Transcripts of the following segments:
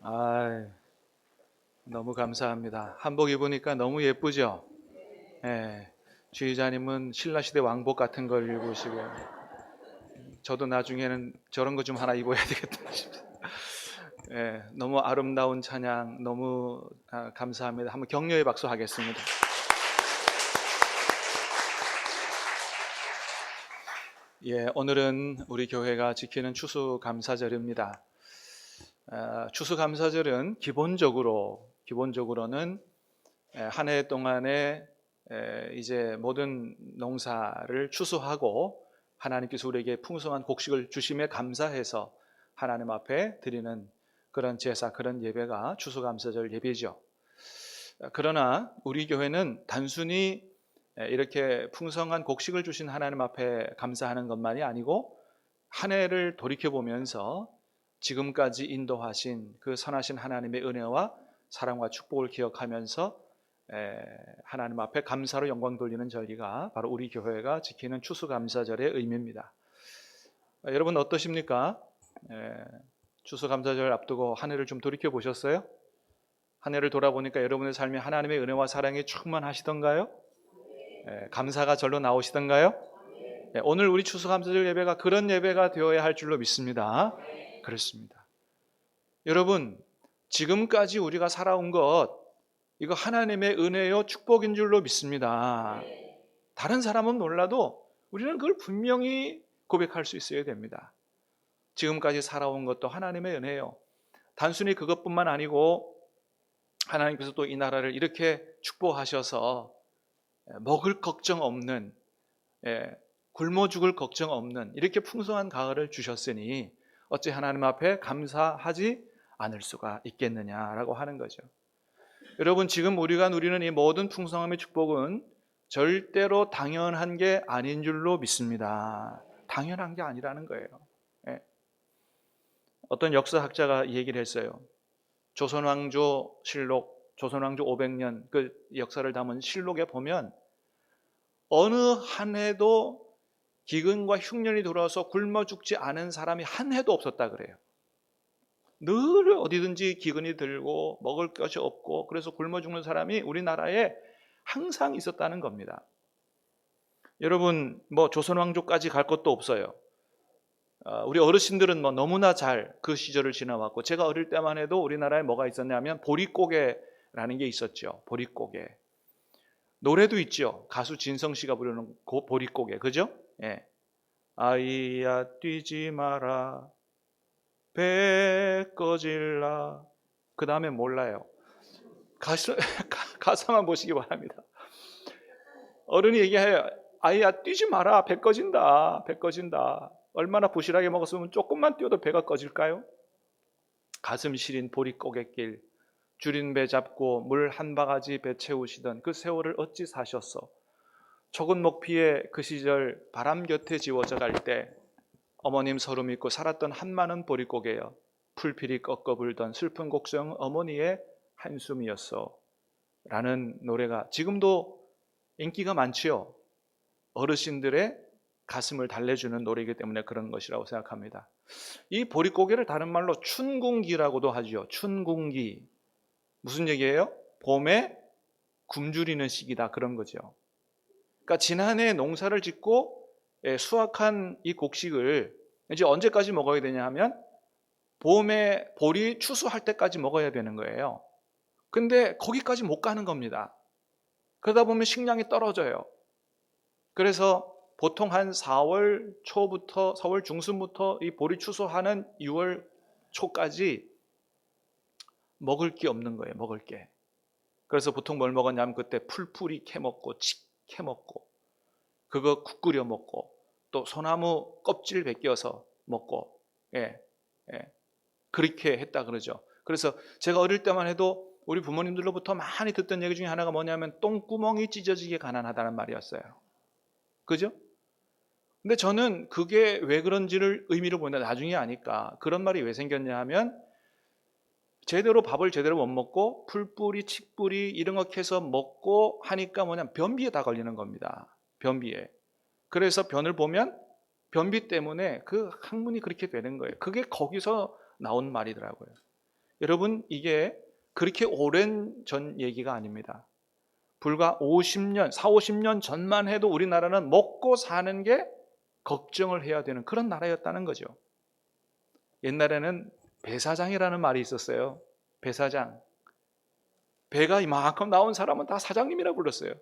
아, 너무 감사합니다. 한복 입으니까 너무 예쁘죠? 예. 주의자님은 신라시대 왕복 같은 걸 입으시고, 저도 나중에는 저런 거 좀 하나 입어야 되겠다 싶습니다. 예, 너무 아름다운 찬양, 너무 감사합니다. 한번 격려의 박수 하겠습니다. 예, 오늘은 우리 교회가 지키는 추수감사절입니다. 추수감사절은 기본적으로는 한 해 동안에 이제 모든 농사를 추수하고 하나님께서 우리에게 풍성한 곡식을 주심에 감사해서 하나님 앞에 드리는 그런 제사, 그런 예배가 추수감사절 예배죠. 그러나 우리 교회는 단순히 이렇게 풍성한 곡식을 주신 하나님 앞에 감사하는 것만이 아니고 한 해를 돌이켜보면서 지금까지 인도하신 그 선하신 하나님의 은혜와 사랑과 축복을 기억하면서 하나님 앞에 감사로 영광 돌리는 절기가 바로 우리 교회가 지키는 추수감사절의 의미입니다. 여러분 어떠십니까? 추수감사절 앞두고 한 해를 좀 돌이켜 보셨어요? 한 해를 돌아보니까 여러분의 삶이 하나님의 은혜와 사랑에 충만하시던가요? 감사가 절로 나오시던가요? 오늘 우리 추수감사절 예배가 그런 예배가 되어야 할 줄로 믿습니다. 그렇습니다. 여러분, 지금까지 우리가 살아온 것, 이거 하나님의 은혜요 축복인 줄로 믿습니다. 다른 사람은 몰라도 우리는 그걸 분명히 고백할 수 있어야 됩니다. 지금까지 살아온 것도 하나님의 은혜요. 단순히 그것뿐만 아니고 하나님께서 또 이 나라를 이렇게 축복하셔서 먹을 걱정 없는, 굶어 죽을 걱정 없는 이렇게 풍성한 가을을 주셨으니 어찌 하나님 앞에 감사하지 않을 수가 있겠느냐라고 하는 거죠. 여러분, 지금 우리가 누리는 이 모든 풍성함의 축복은 절대로 당연한 게 아닌 줄로 믿습니다. 당연한 게 아니라는 거예요. 어떤 역사학자가 얘기를 했어요. 조선왕조 실록, 조선왕조 500년 그 역사를 담은 실록에 보면 어느 한 해도 기근과 흉년이 들어와서 굶어 죽지 않은 사람이 한 해도 없었다 그래요. 늘 어디든지 기근이 들고 먹을 것이 없고 그래서 굶어 죽는 사람이 우리나라에 항상 있었다는 겁니다. 여러분, 조선 왕조까지 갈 것도 없어요. 우리 어르신들은 너무나 잘 그 시절을 지나왔고, 제가 어릴 때만 해도 우리나라에 뭐가 있었냐면 보릿고개라는 게 있었죠. 보릿고개. 노래도 있죠. 가수 진성 씨가 부르는 보릿고개, 그죠? 예. 아이야 뛰지 마라 배 꺼질라. 그 다음에 몰라요. 가사만 보시기 바랍니다. 어른이 얘기해요. 아이야 뛰지 마라 배 꺼진다. 배 꺼진다. 얼마나 부실하게 먹었으면 조금만 뛰어도 배가 꺼질까요? 가슴 시린 보릿고갯길 줄인 배 잡고 물 한 바가지 배 채우시던 그 세월을 어찌 사셨어? 촉은 목피에 그 시절 바람 곁에 지워져 갈 때 어머님 서름 믿고 살았던 한마는 보릿고개여 풀필이 꺾어 불던 슬픈 곡성 어머니의 한숨이었어 라는 노래가 지금도 인기가 많지요. 어르신들의 가슴을 달래주는 노래이기 때문에 그런 것이라고 생각합니다. 이 보릿고개를 다른 말로 춘궁기라고도 하죠. 춘궁기. 무슨 얘기예요? 봄에 굶주리는 시기다 그런 거죠. 그러니까 지난해 농사를 짓고 수확한 이 곡식을 이제 언제까지 먹어야 되냐 하면 봄에 보리 추수할 때까지 먹어야 되는 거예요. 근데 거기까지 못 가는 겁니다. 그러다 보면 식량이 떨어져요. 그래서 보통 한 4월 초부터 4월 중순부터 이 보리 추수하는 6월 초까지 먹을 게 없는 거예요. 먹을 게. 그래서 보통 뭘 먹었냐면 그때 풀뿌리 캐먹고 칡 캐먹고 그거 국 끓여 먹고 또 소나무 껍질 벗겨서 먹고 예, 그렇게 했다 그러죠. 그래서 제가 어릴 때만 해도 우리 부모님들로부터 많이 듣던 얘기 중에 하나가 뭐냐면 똥구멍이 찢어지게 가난하다는 말이었어요. 그죠? 근데 저는 그게 왜 그런지를 의미를 보는데 나중에 아니까 그런 말이 왜 생겼냐 하면 제대로 밥을 제대로 못 먹고 풀뿌리, 칡뿌리 이런 거 캐서 먹고 하니까 뭐냐면 변비에 다 걸리는 겁니다. 변비에. 그래서 변을 보면 변비 때문에 그 학문이 그렇게 되는 거예요. 그게 거기서 나온 말이더라고요. 여러분, 이게 그렇게 오랜 전 얘기가 아닙니다. 불과 50년, 4, 50년 전만 해도 우리나라는 먹고 사는 게 걱정을 해야 되는 그런 나라였다는 거죠. 옛날에는 배사장이라는 말이 있었어요. 배사장. 배가 이만큼 나온 사람은 다 사장님이라 불렀어요.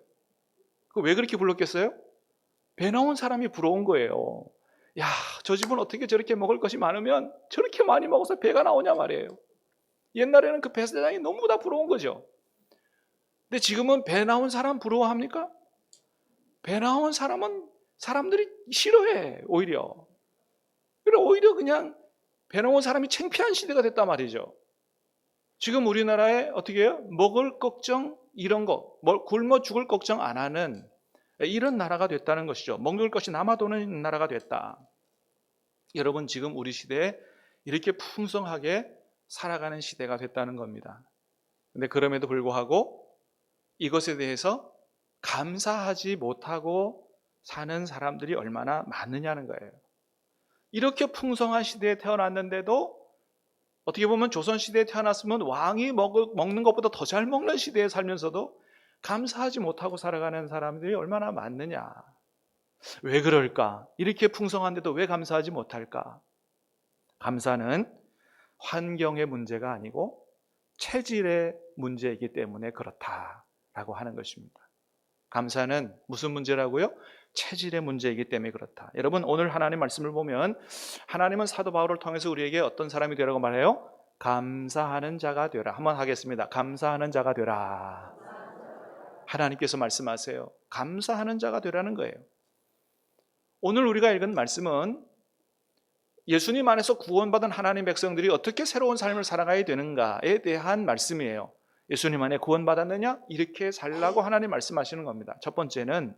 왜 그렇게 불렀겠어요? 배 나온 사람이 부러운 거예요. 야, 저 집은 어떻게 저렇게 먹을 것이 많으면 저렇게 많이 먹어서 배가 나오냐 말이에요. 옛날에는 그 배사장이 너무 다 부러운 거죠. 근데 지금은 배 나온 사람 부러워합니까? 배 나온 사람은 사람들이 싫어해, 오히려. 그래, 오히려 그냥 배 나온 사람이 창피한 시대가 됐단 말이죠. 지금 우리나라에 어떻게 해요? 먹을 걱정, 이런 거, 굶어 죽을 걱정 안 하는 이런 나라가 됐다는 것이죠. 먹을 것이 남아도는 나라가 됐다. 여러분, 지금 우리 시대에 이렇게 풍성하게 살아가는 시대가 됐다는 겁니다. 근데 그럼에도 불구하고 이것에 대해서 감사하지 못하고 사는 사람들이 얼마나 많느냐는 거예요. 이렇게 풍성한 시대에 태어났는데도 어떻게 보면 조선시대에 태어났으면 왕이 먹는 것보다 더 잘 먹는 시대에 살면서도 감사하지 못하고 살아가는 사람들이 얼마나 많느냐. 왜 그럴까? 이렇게 풍성한데도 왜 감사하지 못할까? 감사는 환경의 문제가 아니고 체질의 문제이기 때문에 그렇다라고 하는 것입니다. 감사는 무슨 문제라고요? 체질의 문제이기 때문에 그렇다. 여러분, 오늘 하나님 말씀을 보면 하나님은 사도 바울을 통해서 우리에게 어떤 사람이 되라고 말해요? 감사하는 자가 되라. 한번 하겠습니다. 감사하는 자가 되라. 하나님께서 말씀하세요. 감사하는 자가 되라는 거예요. 오늘 우리가 읽은 말씀은 예수님 안에서 구원받은 하나님 백성들이 어떻게 새로운 삶을 살아가야 되는가에 대한 말씀이에요. 예수님 안에 구원받았느냐? 이렇게 살라고 하나님 말씀하시는 겁니다. 첫 번째는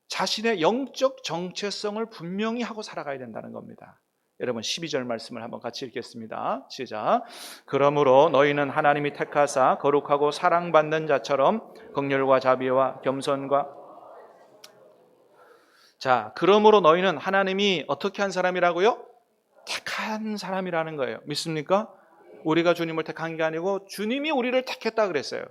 자신의 영적 정체성을 분명히 하고 살아가야 된다는 겁니다. 여러분, 12절 말씀을 한번 같이 읽겠습니다. 시작. 그러므로 너희는 하나님이 택하사 거룩하고 사랑받는 자처럼 긍휼과 자비와 겸손과 그러므로 너희는 하나님이 어떻게 한 사람이라고요? 택한 사람이라는 거예요. 믿습니까? 우리가 주님을 택한 게 아니고 주님이 우리를 택했다 그랬어요.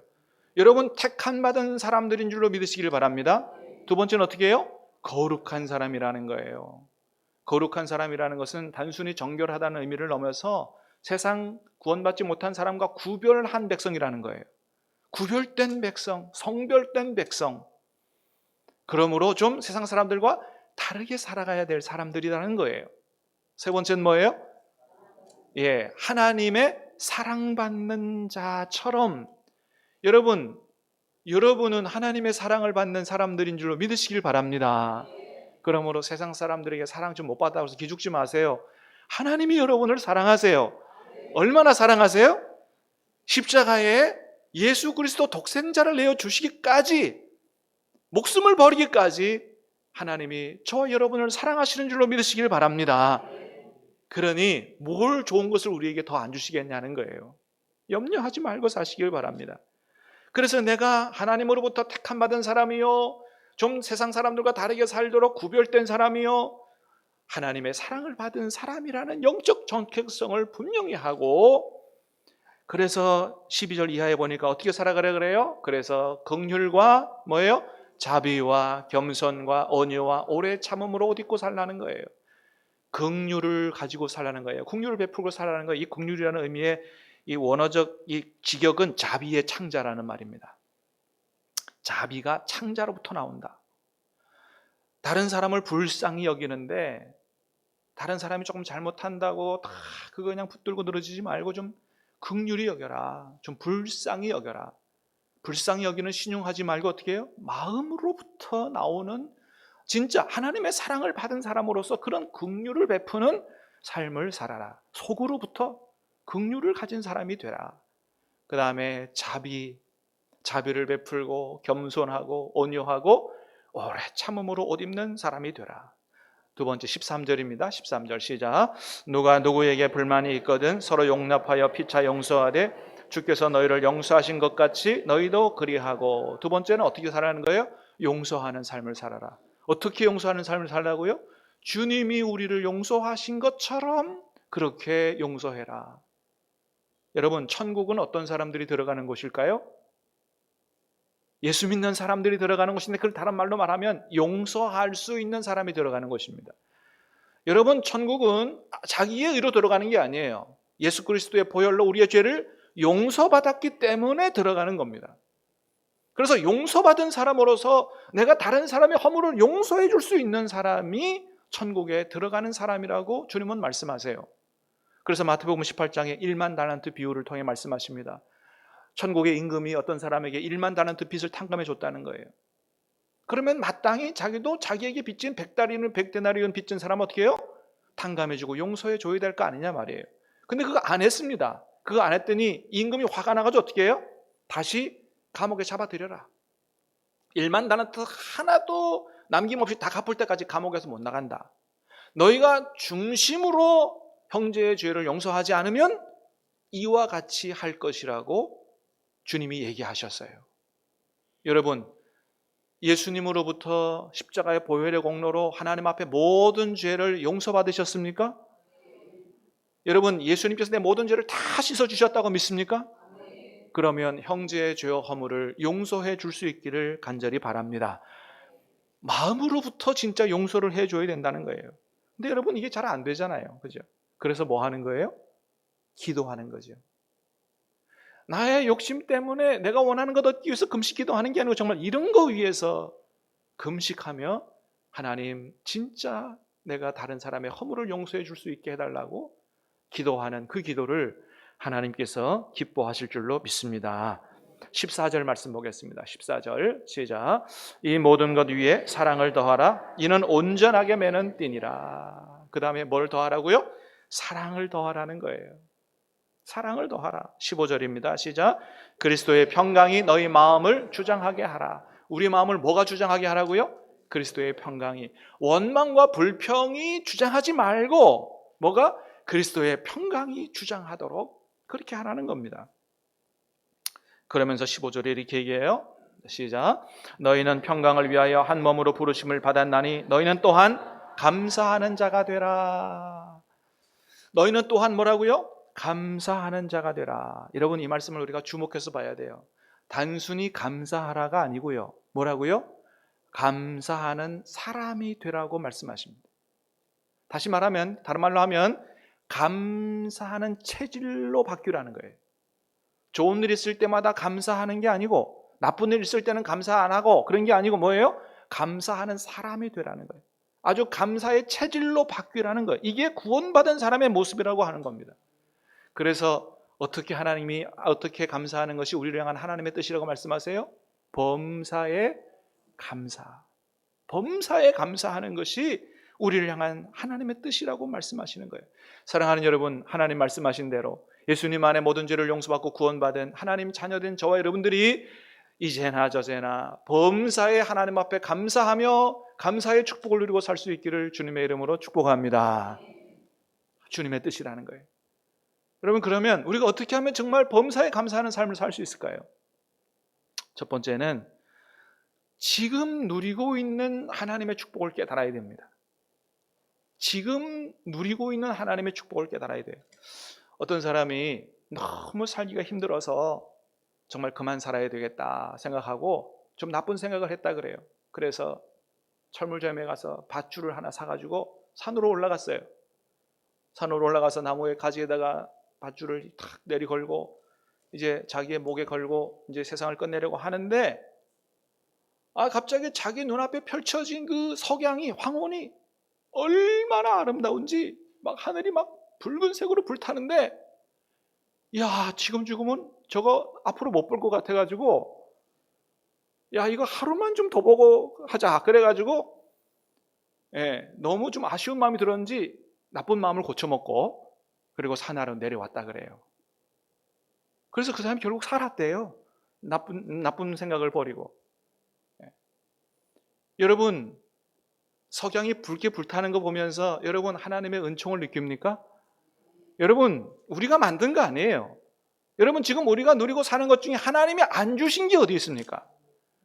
여러분, 택한 받은 사람들인 줄로 믿으시길 바랍니다. 두 번째는 어떻게 해요? 거룩한 사람이라는 거예요. 거룩한 사람이라는 것은 단순히 정결하다는 의미를 넘어서 세상 구원받지 못한 사람과 구별한 백성이라는 거예요. 구별된 백성, 성별된 백성. 그러므로 좀 세상 사람들과 다르게 살아가야 될 사람들이라는 거예요. 세 번째는 뭐예요? 하나님의 사랑받는 자처럼. 여러분은 하나님의 사랑을 받는 사람들인 줄로 믿으시길 바랍니다. 그러므로 세상 사람들에게 사랑 좀 못 받다고 해서 기죽지 마세요. 하나님이 여러분을 사랑하세요. 얼마나 사랑하세요? 십자가에 예수 그리스도 독생자를 내어주시기까지, 목숨을 버리기까지 하나님이 저와 여러분을 사랑하시는 줄로 믿으시길 바랍니다. 그러니 뭘 좋은 것을 우리에게 더 안 주시겠냐는 거예요. 염려하지 말고 사시길 바랍니다. 그래서 내가 하나님으로부터 택함 받은 사람이요, 좀 세상 사람들과 다르게 살도록 구별된 사람이요, 하나님의 사랑을 받은 사람이라는 영적 정체성을 분명히 하고, 그래서 12절 이하에 보니까 어떻게 살아가라 그래요? 그래서 긍휼과 뭐예요? 자비와 겸손과 온유와 오래 참음으로 옷 입고 살라는 거예요. 긍휼을 가지고 살라는 거예요. 긍휼을 베풀고 살라는 거예요. 이 긍휼이라는 의미의 이 원어적 이 직역은 자비의 창자라는 말입니다. 자비가 창자로부터 나온다. 다른 사람을 불쌍히 여기는데, 다른 사람이 조금 잘못한다고 다 그거 그냥 붙들고 늘어지지 말고 좀 긍휼히 여겨라. 좀 불쌍히 여겨라. 불쌍히 여기는 신용하지 말고 어떻게 해요? 마음으로부터 나오는 진짜 하나님의 사랑을 받은 사람으로서 그런 긍휼을 베푸는 삶을 살아라. 속으로부터 긍휼을 가진 사람이 되라. 그 다음에 자비를 베풀고 겸손하고 온유하고 오래 참음으로 옷 입는 사람이 되라. 두 번째 13절입니다. 13절 시작. 누가 누구에게 불만이 있거든 서로 용납하여 피차 용서하되 주께서 너희를 용서하신 것 같이 너희도 그리하고. 두 번째는 어떻게 살아가는 거예요? 용서하는 삶을 살아라. 어떻게 용서하는 삶을 살라고요? 주님이 우리를 용서하신 것처럼 그렇게 용서해라. 여러분, 천국은 어떤 사람들이 들어가는 곳일까요? 예수 믿는 사람들이 들어가는 곳인데, 그걸 다른 말로 말하면 용서할 수 있는 사람이 들어가는 곳입니다. 여러분, 천국은 자기의 의로 들어가는 게 아니에요. 예수 그리스도의 보혈로 우리의 죄를 용서받았기 때문에 들어가는 겁니다. 그래서 용서받은 사람으로서 내가 다른 사람의 허물을 용서해 줄 수 있는 사람이 천국에 들어가는 사람이라고 주님은 말씀하세요. 그래서 마태복음 18장에 1만 달란트 비유를 통해 말씀하십니다. 천국의 임금이 어떤 사람에게 1만 달란트 빚을 탕감해 줬다는 거예요. 그러면 마땅히 자기도 자기에게 빚진 100데나리온 빚진 사람 어떻게 해요? 탕감해 주고 용서해 줘야 될 거 아니냐 말이에요. 근데 그거 안 했습니다. 그거 안 했더니 임금이 화가 나가지고 어떻게 해요? 다시 감옥에 잡아들여라. 1만 달란트 하나도 남김없이 다 갚을 때까지 감옥에서 못 나간다. 너희가 중심으로 형제의 죄를 용서하지 않으면 이와 같이 할 것이라고 주님이 얘기하셨어요. 여러분, 예수님으로부터 십자가의 보혈의 공로로 하나님 앞에 모든 죄를 용서받으셨습니까? 여러분, 예수님께서 내 모든 죄를 다 씻어주셨다고 믿습니까? 그러면 형제의 죄와 허물을 용서해 줄 수 있기를 간절히 바랍니다. 마음으로부터 진짜 용서를 해줘야 된다는 거예요. 근데 여러분, 이게 잘 안 되잖아요. 그죠? 그래서 뭐 하는 거예요? 기도하는 거죠. 나의 욕심 때문에 내가 원하는 것 얻기 위해서 금식 기도하는 게 아니고 정말 이런 거 위해서 금식하며 하나님, 진짜 내가 다른 사람의 허물을 용서해 줄 수 있게 해달라고 기도하는 그 기도를 하나님께서 기뻐하실 줄로 믿습니다. 14절 말씀 보겠습니다. 14절 시작. 이 모든 것 위에 사랑을 더하라. 이는 온전하게 매는 띠니라. 그 다음에 뭘 더하라고요? 사랑을 더하라는 거예요. 사랑을 더하라. 15절입니다. 시작. 그리스도의 평강이 너희 마음을 주장하게 하라. 우리 마음을 뭐가 주장하게 하라고요? 그리스도의 평강이. 원망과 불평이 주장하지 말고 뭐가? 그리스도의 평강이 주장하도록 그렇게 하라는 겁니다. 그러면서 15절에 이렇게 얘기해요. 시작. 너희는 평강을 위하여 한 몸으로 부르심을 받았나니 너희는 또한 감사하는 자가 되라. 너희는 또한 뭐라고요? 감사하는 자가 되라. 여러분, 이 말씀을 우리가 주목해서 봐야 돼요. 단순히 감사하라가 아니고요. 뭐라고요? 감사하는 사람이 되라고 말씀하십니다. 다시 말하면, 다른 말로 하면 감사하는 체질로 바뀌라는 거예요. 좋은 일 있을 때마다 감사하는 게 아니고, 나쁜 일 있을 때는 감사 안 하고 그런 게 아니고 뭐예요? 감사하는 사람이 되라는 거예요. 아주 감사의 체질로 바뀌라는 거예요. 이게 구원받은 사람의 모습이라고 하는 겁니다. 그래서 어떻게 감사하는 것이 우리를 향한 하나님의 뜻이라고 말씀하세요? 범사에 감사. 범사에 감사하는 것이 우리를 향한 하나님의 뜻이라고 말씀하시는 거예요. 사랑하는 여러분, 하나님 말씀하신 대로 예수님 안에 모든 죄를 용서받고 구원받은 하나님 자녀된 저와 여러분들이 이제나 저제나 범사에 하나님 앞에 감사하며 감사의 축복을 누리고 살 수 있기를 주님의 이름으로 축복합니다. 주님의 뜻이라는 거예요. 여러분, 그러면 우리가 어떻게 하면 정말 범사에 감사하는 삶을 살 수 있을까요? 첫 번째는 지금 누리고 있는 하나님의 축복을 깨달아야 됩니다. 지금 누리고 있는 하나님의 축복을 깨달아야 돼요. 어떤 사람이 너무 살기가 힘들어서 정말 그만 살아야 되겠다 생각하고 좀 나쁜 생각을 했다 그래요. 그래서 철물점에 가서 밧줄을 하나 사가지고 산으로 올라갔어요. 산으로 올라가서 나무의 가지에다가 밧줄을 탁 내리 걸고 이제 자기의 목에 걸고 이제 세상을 끝내려고 하는데, 갑자기 자기 눈앞에 펼쳐진 그 석양이, 황혼이 얼마나 아름다운지 막 하늘이 막 붉은색으로 불타는데, 야, 지금 죽으면 저거 앞으로 못 볼 것 같아가지고, 야, 이거 하루만 좀 더 보고 하자 그래가지고, 너무 좀 아쉬운 마음이 들었는지 나쁜 마음을 고쳐먹고 그리고 산 아래로 내려왔다 그래요. 그래서 그 사람이 결국 살았대요. 나쁜 생각을 버리고. 여러분, 석양이 붉게 불타는 거 보면서 여러분 하나님의 은총을 느낍니까? 여러분, 우리가 만든 거 아니에요. 여러분, 지금 우리가 누리고 사는 것 중에 하나님이 안 주신 게 어디 있습니까?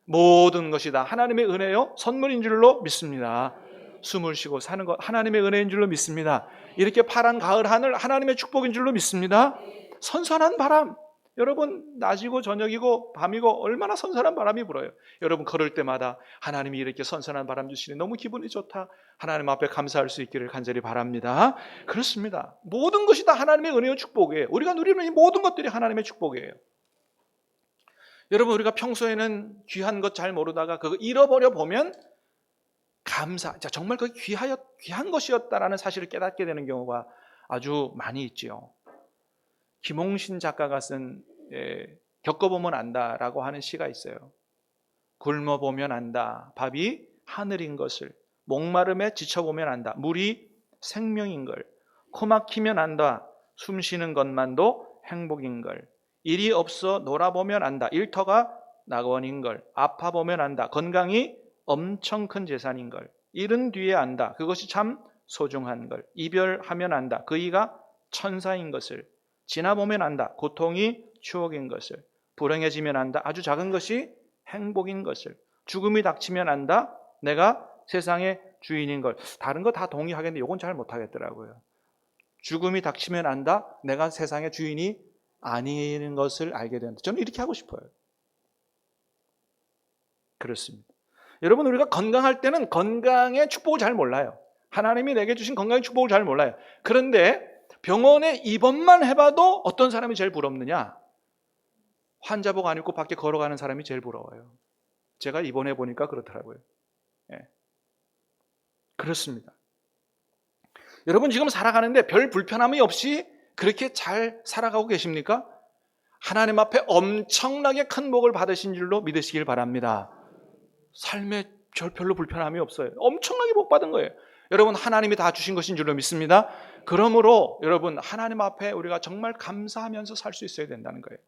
모든 것이 다 하나님의 은혜요, 선물인 줄로 믿습니다. 숨을 쉬고 사는 것 하나님의 은혜인 줄로 믿습니다. 이렇게 파란 가을 하늘 하나님의 축복인 줄로 믿습니다. 선선한 바람, 여러분 낮이고 저녁이고 밤이고 얼마나 선선한 바람이 불어요. 여러분 걸을 때마다 하나님이 이렇게 선선한 바람 주시니 너무 기분이 좋다, 하나님 앞에 감사할 수 있기를 간절히 바랍니다. 그렇습니다. 모든 것이 다 하나님의 은혜와 축복이에요. 우리가 누리는 이 모든 것들이 하나님의 축복이에요. 여러분, 우리가 평소에는 귀한 것 잘 모르다가 그거 잃어버려 보면 정말 그 귀한 것이었다라는 사실을 깨닫게 되는 경우가 아주 많이 있지요. 김홍신 작가가 쓴 겪어보면 안다라고 하는 시가 있어요. 굶어보면 안다, 밥이 하늘인 것을. 목마름에 지쳐보면 안다, 물이 생명인 걸. 코 막히면 안다, 숨 쉬는 것만도 행복인 걸. 일이 없어 놀아보면 안다, 일터가 낙원인 걸. 아파보면 안다, 건강이 엄청 큰 재산인 걸. 잃은 뒤에 안다, 그것이 참 소중한 걸. 이별하면 안다, 그이가 천사인 것을. 지나보면 안다, 고통이 추억인 것을. 불행해지면 안다, 아주 작은 것이 행복인 것을. 죽음이 닥치면 안다, 내가 세상의 주인인 걸. 다른 거 다 동의하겠는데 이건 잘 못하겠더라고요. 죽음이 닥치면 안다, 내가 세상의 주인이 아닌 것을 알게 된다. 저는 이렇게 하고 싶어요. 그렇습니다. 여러분, 우리가 건강할 때는 건강의 축복을 잘 몰라요. 하나님이 내게 주신 건강의 축복을 잘 몰라요. 그런데 병원에 입원만 해봐도 어떤 사람이 제일 부럽느냐? 환자복 안 입고 밖에 걸어가는 사람이 제일 부러워요. 제가 입원해 보니까 그렇더라고요. 예. 그렇습니다. 여러분, 지금 살아가는데 별 불편함이 없이 그렇게 잘 살아가고 계십니까? 하나님 앞에 엄청나게 큰 복을 받으신 줄로 믿으시길 바랍니다. 삶에 별로 불편함이 없어요. 엄청나게 복 받은 거예요. 여러분, 하나님이 다 주신 것인 줄로 믿습니다. 그러므로 여러분, 하나님 앞에 우리가 정말 감사하면서 살 수 있어야 된다는 거예요.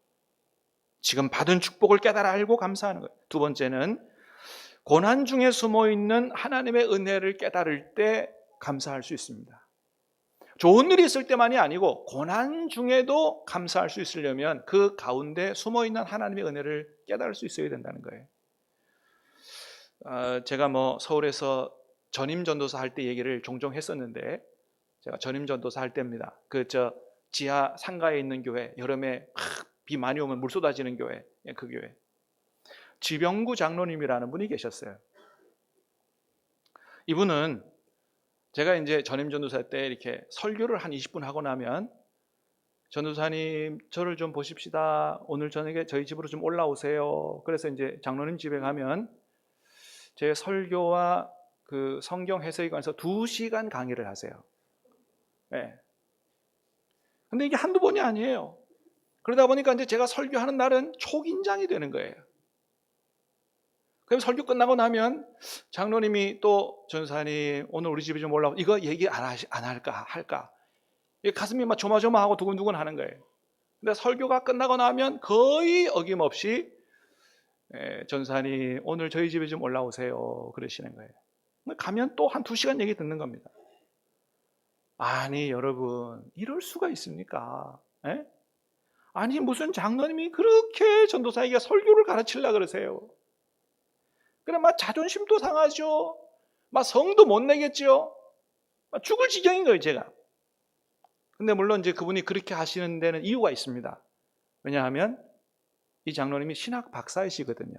지금 받은 축복을 깨달아 알고 감사하는 거예요. 두 번째는 고난 중에 숨어있는 하나님의 은혜를 깨달을 때 감사할 수 있습니다. 좋은 일이 있을 때만이 아니고 고난 중에도 감사할 수 있으려면 그 가운데 숨어있는 하나님의 은혜를 깨달을 수 있어야 된다는 거예요. 제가 서울에서 전임 전도사 할 때 얘기를 종종 했었는데, 제가 전임 전도사 할 때입니다. 지하 상가에 있는 교회, 여름에 비 많이 오면 물 쏟아지는 교회, 그 교회. 지병구 장로님이라는 분이 계셨어요. 이분은 제가 이제 전임 전도사 때 이렇게 설교를 한 20분 하고 나면, 전도사님 저를 좀 보십시다, 오늘 저녁에 저희 집으로 좀 올라오세요. 그래서 이제 장로님 집에 가면 제 설교와 그 성경 해석에 관해서 2시간 강의를 하세요. 네. 근데 이게 한두 번이 아니에요. 그러다 보니까 이제 제가 설교하는 날은 초긴장이 되는 거예요. 그럼 설교 끝나고 나면 장로님이 또, 전사님 오늘 우리 집에 좀 올라오고, 이거 얘기 안 할까? 가슴이 막 조마조마하고 두근두근 하는 거예요. 근데 설교가 끝나고 나면 거의 어김없이 전사님 오늘 저희 집에 좀 올라오세요 그러시는 거예요. 가면 또 한 2시간 얘기 듣는 겁니다. 아니 여러분, 이럴 수가 있습니까? 에? 아니 무슨 장로님이 그렇게 전도사에게 설교를 가르치려고 그러세요? 그래 막 자존심도 상하죠. 막 성도 못 내겠죠. 막 죽을 지경인 거예요, 제가. 근데 물론 이제 그분이 그렇게 하시는 데는 이유가 있습니다. 왜냐하면 이 장로님이 신학 박사이시거든요.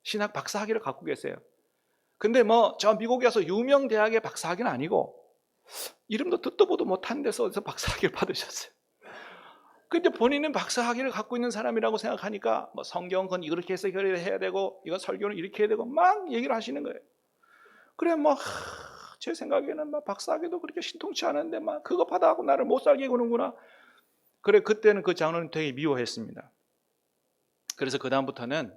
신학 박사 학위를 갖고 계세요. 근데 저 미국에 와서 유명 대학의 박사 학위는 아니고, 이름도 듣도 보도 못한 데서 박사 학위를 받으셨어요. 근데 본인은 박사 학위를 갖고 있는 사람이라고 생각하니까 성경은 이렇게 해서 해야 되고, 이건 설교는 이렇게 해야 되고 막 얘기를 하시는 거예요. 그래 제 생각에는 박사 학위도 그렇게 신통치 않은데 그거 받아갖고 나를 못 살게 구는구나. 그래, 그때는 그 장로님 되게 미워했습니다. 그래서 그 다음부터는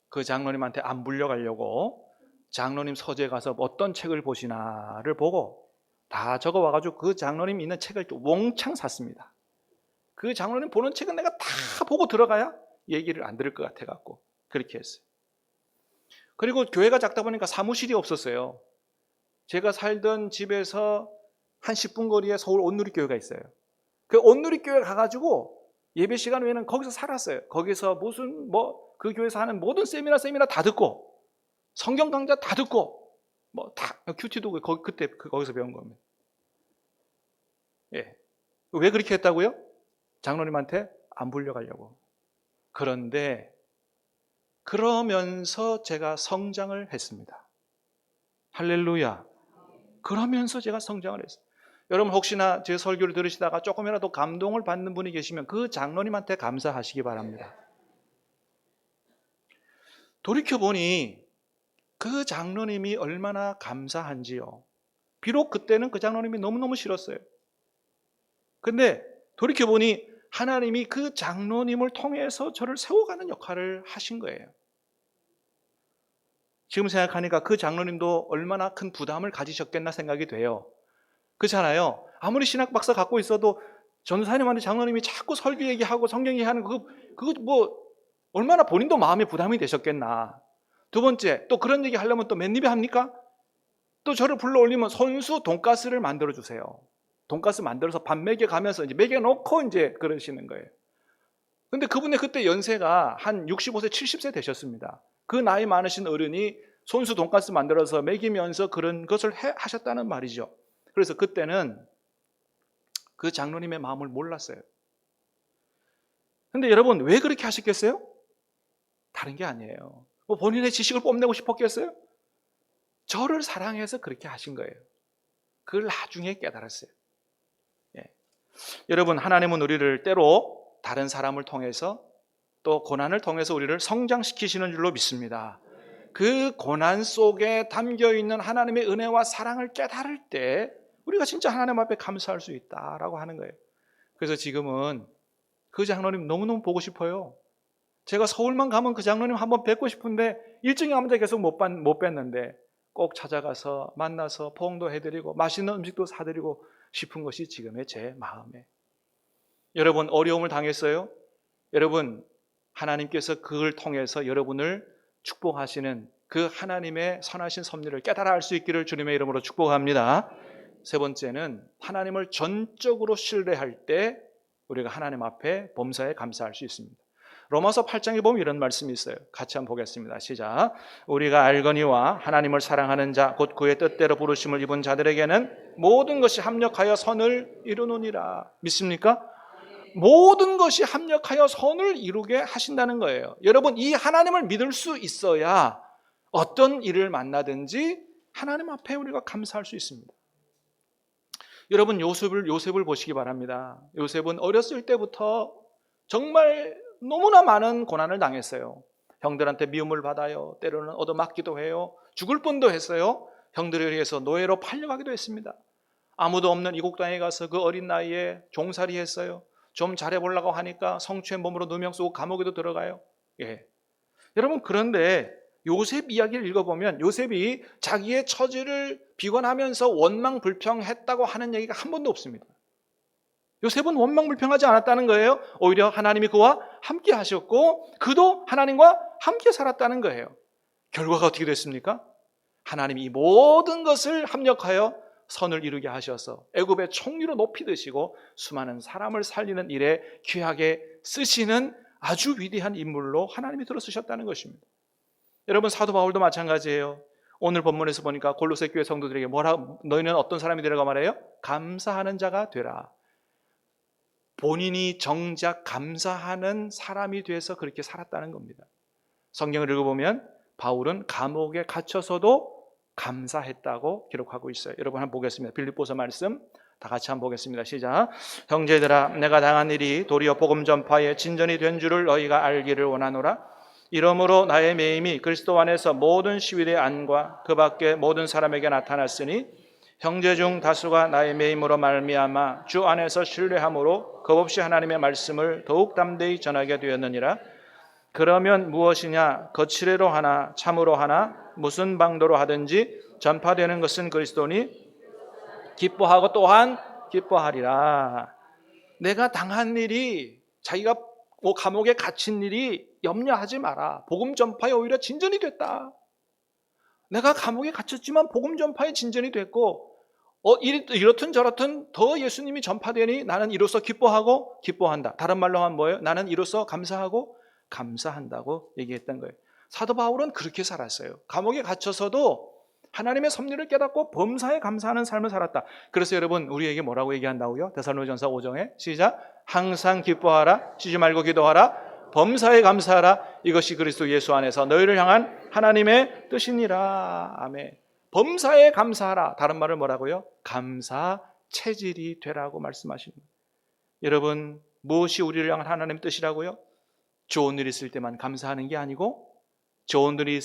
그 장로님한테 안 불려가려고 장로님 서재에 가서 어떤 책을 보시나를 보고 다 적어와가지고 그 장로님 있는 책을 몽창 샀습니다. 그 장로님 보는 책은 내가 다 보고 들어가야 얘기를 안 들을 것 같아갖고 그렇게 했어요. 그리고 교회가 작다 보니까 사무실이 없었어요. 제가 살던 집에서 한 10분 거리에 서울 온누리교회가 있어요. 그 온누리교회 가가지고 예배 시간 외에는 거기서 살았어요. 거기서 그 교회에서 하는 모든 세미나 다 듣고, 성경 강좌 다 듣고, 다 큐티도 그때 거기서 배운 겁니다. 예. 왜 그렇게 했다고요? 장로님한테 안 불려가려고. 그런데 그러면서 제가 성장을 했습니다. 할렐루야. 그러면서 제가 성장을 했어요. 여러분 혹시나 제 설교를 들으시다가 조금이라도 감동을 받는 분이 계시면 그 장로님한테 감사하시기 바랍니다. 돌이켜보니 그 장로님이 얼마나 감사한지요. 비록 그때는 그 장로님이 너무너무 싫었어요. 근데 돌이켜보니 하나님이 그 장로님을 통해서 저를 세워가는 역할을 하신 거예요. 지금 생각하니까 그 장로님도 얼마나 큰 부담을 가지셨겠나 생각이 돼요. 그렇잖아요. 아무리 신학 박사 갖고 있어도 전도사님한테 장로님이 자꾸 설교 얘기하고 성경 얘기하는 그거 뭐 얼마나 본인도 마음에 부담이 되셨겠나. 두 번째, 또 그런 얘기 하려면 또 맨입에 합니까? 또 저를 불러 올리면 손수 돈가스를 만들어 주세요. 돈가스 만들어서 밥 먹여가면서 이제 먹여놓고 이제 그러시는 거예요. 근데 그분의 그때 연세가 한 65세, 70세 되셨습니다. 그 나이 많으신 어른이 손수 돈가스 만들어서 먹이면서 그런 것을 하셨다는 말이죠. 그래서 그때는 그 장로님의 마음을 몰랐어요. 근데 여러분 왜 그렇게 하셨겠어요? 다른 게 아니에요. 뭐 본인의 지식을 뽐내고 싶었겠어요? 저를 사랑해서 그렇게 하신 거예요. 그걸 나중에 깨달았어요. 예. 여러분 하나님은 우리를 때로 다른 사람을 통해서 또 고난을 통해서 우리를 성장시키시는 줄로 믿습니다. 그 고난 속에 담겨있는 하나님의 은혜와 사랑을 깨달을 때 우리가 진짜 하나님 앞에 감사할 수 있다라고 하는 거예요. 그래서 지금은 그 장로님 너무너무 보고 싶어요. 제가 서울만 가면 그 장로님 한번 뵙고 싶은데 일정이 안 맞아 계속 못 뵀는데 꼭 찾아가서 만나서 포옹도 해드리고 맛있는 음식도 사드리고 싶은 것이 지금의 제 마음에. 여러분 어려움을 당했어요? 여러분 하나님께서 그걸 통해서 여러분을 축복하시는 그 하나님의 선하신 섭리를 깨달아 알 수 있기를 주님의 이름으로 축복합니다. 세 번째는 하나님을 전적으로 신뢰할 때 우리가 하나님 앞에 범사에 감사할 수 있습니다. 로마서 8장에 보면 이런 말씀이 있어요. 같이 한번 보겠습니다. 시작. 우리가 알거니와 하나님을 사랑하는 자 곧 그의 뜻대로 부르심을 입은 자들에게는 모든 것이 합력하여 선을 이루느니라. 믿습니까? 모든 것이 합력하여 선을 이루게 하신다는 거예요. 여러분 이 하나님을 믿을 수 있어야 어떤 일을 만나든지 하나님 앞에 우리가 감사할 수 있습니다. 여러분 요셉을 보시기 바랍니다. 요셉은 어렸을 때부터 정말 너무나 많은 고난을 당했어요. 형들한테 미움을 받아요. 때로는 얻어맞기도 해요. 죽을 뻔도 했어요. 형들에 의해서 노예로 팔려가기도 했습니다. 아무도 없는 이국 땅에 가서 그 어린 나이에 종살이 했어요. 좀 잘해보려고 하니까 성추행 범으로 누명 쓰고 감옥에도 들어가요. 예. 여러분 그런데 요셉 이야기를 읽어보면 요셉이 자기의 처지를 비관하면서 원망불평했다고 하는 얘기가 한 번도 없습니다. 요셉은 원망불평하지 않았다는 거예요. 오히려 하나님이 그와 함께 하셨고 그도 하나님과 함께 살았다는 거예요. 결과가 어떻게 됐습니까? 하나님이 이 모든 것을 합력하여 선을 이루게 하셔서 애굽의 총리로 높이 드시고 수많은 사람을 살리는 일에 귀하게 쓰시는 아주 위대한 인물로 하나님이 들어쓰셨다는 것입니다. 여러분 사도 바울도 마찬가지예요. 오늘 본문에서 보니까 골로새 교회 성도들에게 너희는 어떤 사람이 되라고 말해요? 감사하는 자가 되라. 본인이 정작 감사하는 사람이 돼서 그렇게 살았다는 겁니다. 성경을 읽어보면 바울은 감옥에 갇혀서도 감사했다고 기록하고 있어요. 여러분 한번 보겠습니다. 빌립보서 말씀 다 같이 한번 보겠습니다. 시작. 형제들아 내가 당한 일이 도리어 복음 전파의 진전이 된 줄을 너희가 알기를 원하노라. 이러므로 나의 매임이 그리스도 안에서 모든 시위대 안과 그 밖에 모든 사람에게 나타났으니 형제 중 다수가 나의 매임으로 말미암아 주 안에서 신뢰함으로 겁없이 하나님의 말씀을 더욱 담대히 전하게 되었느니라. 그러면 무엇이냐? 거칠애로 하나 참으로 하나 무슨 방도로 하든지 전파되는 것은 그리스도니 기뻐하고 또한 기뻐하리라. 내가 당한 일이 자기가 감옥에 갇힌 일이 염려하지 마라. 복음 전파에 오히려 진전이 됐다. 내가 감옥에 갇혔지만 복음 전파에 진전이 됐고 이렇든 저렇든 더 예수님이 전파되니 나는 이로써 기뻐하고 기뻐한다. 다른 말로 하면 뭐예요? 나는 이로써 감사하고 감사한다고 얘기했던 거예요. 사도 바울은 그렇게 살았어요. 감옥에 갇혀서도 하나님의 섭리를 깨닫고 범사에 감사하는 삶을 살았다. 그래서 여러분 우리에게 뭐라고 얘기한다고요? 데살로니가전서 5장에 시작. 항상 기뻐하라. 쉬지 말고 기도하라. 범사에 감사하라. 이것이 그리스도 예수 안에서 너희를 향한 하나님의 뜻이니라. 아멘. 범사에 감사하라. 다른 말을 뭐라고요? 감사 체질이 되라고 말씀하십니다. 여러분 무엇이 우리를 향한 하나님의 뜻이라고요? 좋은 일이 있을 때만 감사하는 게 아니고 좋은 일이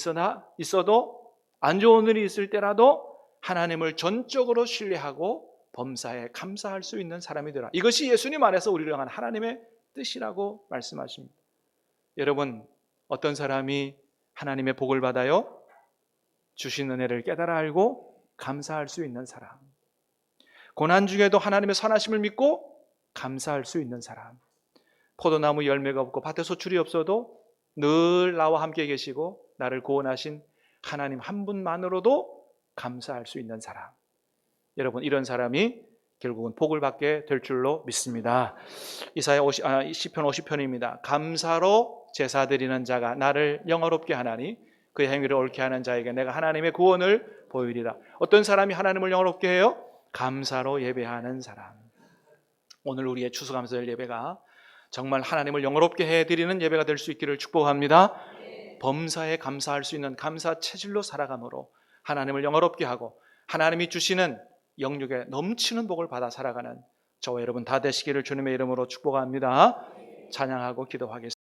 있어도 안 좋은 일이 있을 때라도 하나님을 전적으로 신뢰하고 범사에 감사할 수 있는 사람이 되라. 이것이 예수님 안에서 우리를 향한 하나님의 뜻이라고 말씀하십니다. 여러분 어떤 사람이 하나님의 복을 받아요? 주신 은혜를 깨달아 알고 감사할 수 있는 사람. 고난 중에도 하나님의 선하심을 믿고 감사할 수 있는 사람. 포도나무 열매가 없고 밭에 소출이 없어도 늘 나와 함께 계시고 나를 구원하신 하나님 한 분만으로도 감사할 수 있는 사람. 여러분 이런 사람이 결국은 복을 받게 될 줄로 믿습니다. 시편 50편입니다. 감사로 제사 드리는 자가 나를 영화롭게 하나니 그의 행위를 옳게 하는 자에게 내가 하나님의 구원을 보이리라. 어떤 사람이 하나님을 영화롭게 해요? 감사로 예배하는 사람. 오늘 우리의 추수감사절 예배가 정말 하나님을 영화롭게 해드리는 예배가 될 수 있기를 축복합니다. 범사에 감사할 수 있는 감사 체질로 살아감으로 하나님을 영화롭게 하고 하나님이 주시는 영육에 넘치는 복을 받아 살아가는 저와 여러분 다 되시기를 주님의 이름으로 축복합니다. 찬양하고 기도하겠습니다.